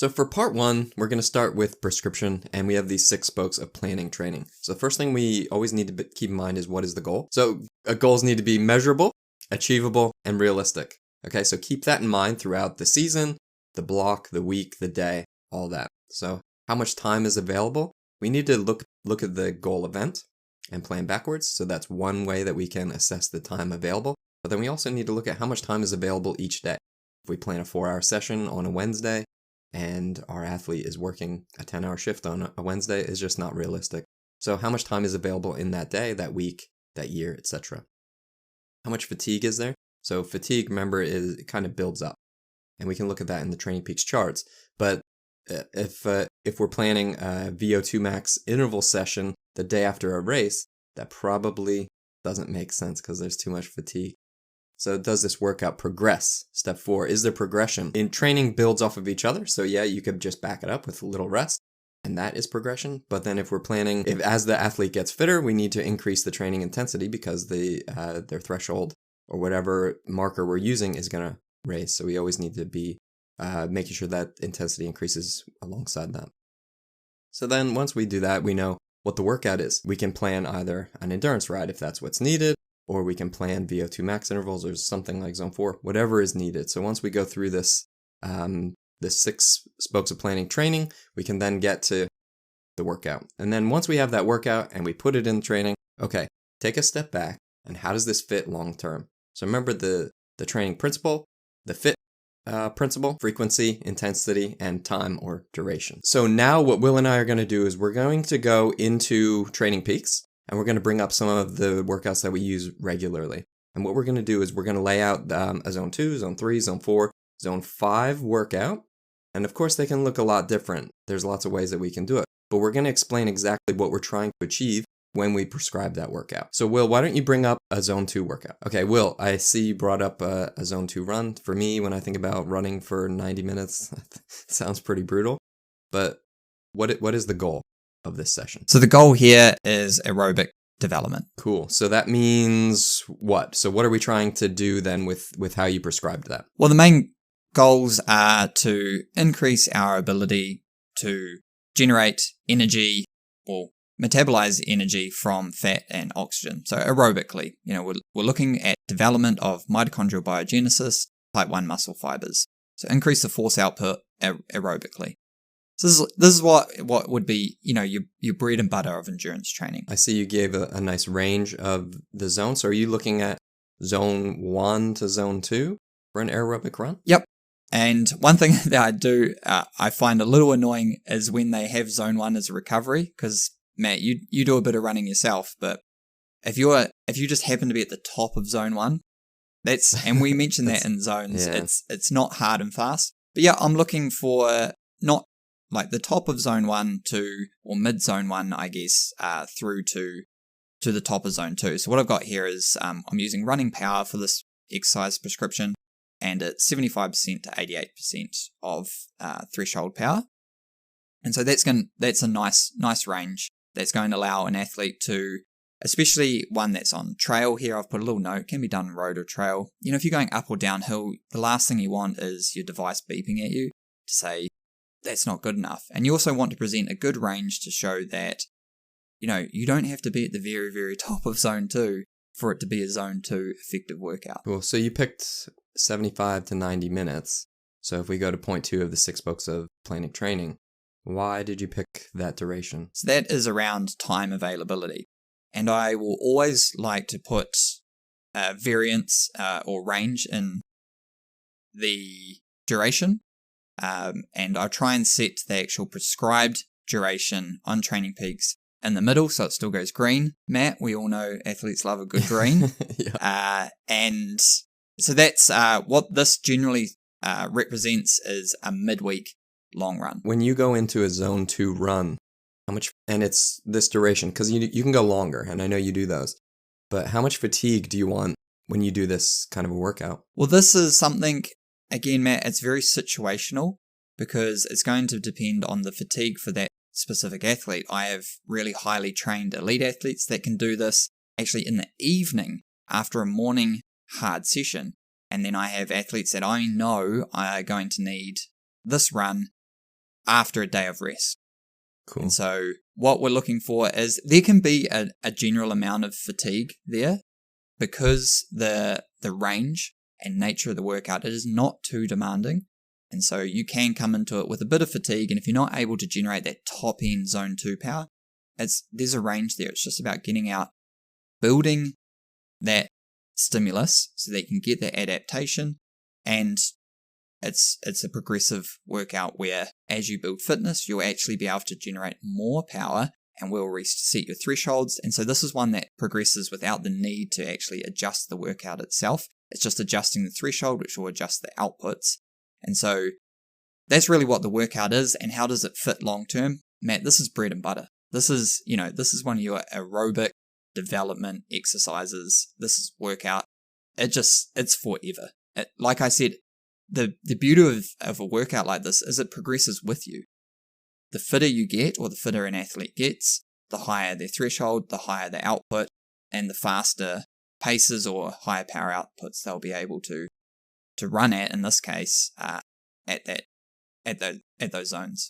So for part one, we're going to start with prescription, and we have these 6 spokes of planning training. So the first thing we always need to keep in mind is, what is the goal? So goals need to be measurable, achievable, and realistic. Okay, so keep that in mind throughout the season, the block, the week, the day, all that. So how much time is available? We need to look at the goal event and plan backwards. So that's one way that we can assess the time available. But then we also need to look at how much time is available each day. If we plan a 4-hour session on a Wednesday, and our athlete is working a 10-hour shift on a Wednesday, is just not realistic. So how much time is available in that day, that week, that year, etc. How much fatigue is there? So fatigue, remember, it kind of builds up. And we can look at that in the Training Peaks charts. But if we're planning a VO2 max interval session the day after a race, that probably doesn't make sense because there's too much fatigue. So does this workout progress? Step 4, is there progression? In training builds off of each other. So yeah, you could just back it up with a little rest, and that is progression. But then if we're planning, if as the athlete gets fitter, we need to increase the training intensity because their threshold or whatever marker we're using is going to raise. So we always need to be making sure that intensity increases alongside that. So then once we do that, we know what the workout is. We can plan either an endurance ride if that's what's needed, or we can plan VO2 max intervals or something like zone 4, whatever is needed. So once we go through this 6 spokes of planning training, we can then get to the workout. And then once we have that workout and we put it in training, okay, take a step back, and how does this fit long term? So remember the training principle, the fit principle, frequency, intensity, and time or duration. So now what Will and I are going to do is we're going to go into Training Peaks, and we're going to bring up some of the workouts that we use regularly. And what we're going to do is we're going to lay out a zone 2, zone 3, zone 4, zone 5 workout. And of course, they can look a lot different. There's lots of ways that we can do it. But we're going to explain exactly what we're trying to achieve when we prescribe that workout. So Will, why don't you bring up a zone 2 workout? Okay, Will, I see you brought up a zone 2 run. For me, when I think about running for 90 minutes, it sounds pretty brutal. But what is the goal of this session? So the goal here is aerobic development. Cool. So that means what? So what are we trying to do then with how you prescribed that? Well, the main goals are to increase our ability to generate energy or metabolize energy from fat and oxygen. So aerobically, we're looking at development of mitochondrial biogenesis, type 1 muscle fibers. So increase the force output aerobically. So this is what would be, your bread and butter of endurance training. I see you gave a nice range of the zones. So are you looking at zone 1 to zone 2 for an aerobic run? Yep. And one thing that I do, I find a little annoying is when they have zone 1 as a recovery, because Matt, you do a bit of running yourself, but if you just happen to be at the top of zone 1, and we mentioned that in zones, yeah. It's not hard and fast. But yeah, I'm looking for not like the top of zone 1 or mid zone 1, I guess, through to the top of zone 2. So what I've got here is I'm using running power for this exercise prescription, and it's 75% to 88% of threshold power. And so that's a nice range that's going to allow an athlete to, especially one that's on trail here, I've put a little note, can be done on road or trail. If you're going up or downhill, the last thing you want is your device beeping at you to say, that's not good enough. And you also want to present a good range to show that, you don't have to be at the very, very top of zone 2 for it to be a zone 2 effective workout. Cool. So you picked 75 to 90 minutes. So if we go to point 2 of the 6 spokes of planning training, why did you pick that duration? So that is around time availability. And I will always like to put variance or range in the duration. And I try and set the actual prescribed duration on Training Peaks in the middle, so it still goes green. Matt, we all know athletes love a good green. Yeah. And so that's what this generally represents is a midweek long run. When you go into a zone 2 run, how much, and it's this duration, because you can go longer, and I know you do those, but how much fatigue do you want when you do this kind of a workout? Well, this is something, again, Matt, it's very situational because it's going to depend on the fatigue for that specific athlete. I have really highly trained elite athletes that can do this actually in the evening after a morning hard session. And then I have athletes that I know are going to need this run after a day of rest. Cool. And so what we're looking for is there can be a general amount of fatigue there because the range and nature of the workout, it is not too demanding. And so you can come into it with a bit of fatigue. And if you're not able to generate that top end zone 2 power, there's a range there. It's just about getting out, building that stimulus so that you can get that adaptation. And it's a progressive workout where as you build fitness, you'll actually be able to generate more power and will reset your thresholds. And so this is one that progresses without the need to actually adjust the workout itself. It's just adjusting the threshold, which will adjust the outputs. And so that's really what the workout is. And how does it fit long term? Matt, this is bread and butter. This is one of your aerobic development exercises. This is workout. It's forever. Like I said, the beauty of a workout like this is it progresses with you. The fitter you get, or the fitter an athlete gets, the higher their threshold, the higher the output, and the faster paces or higher power outputs they'll be able to run at, in this case, at those zones.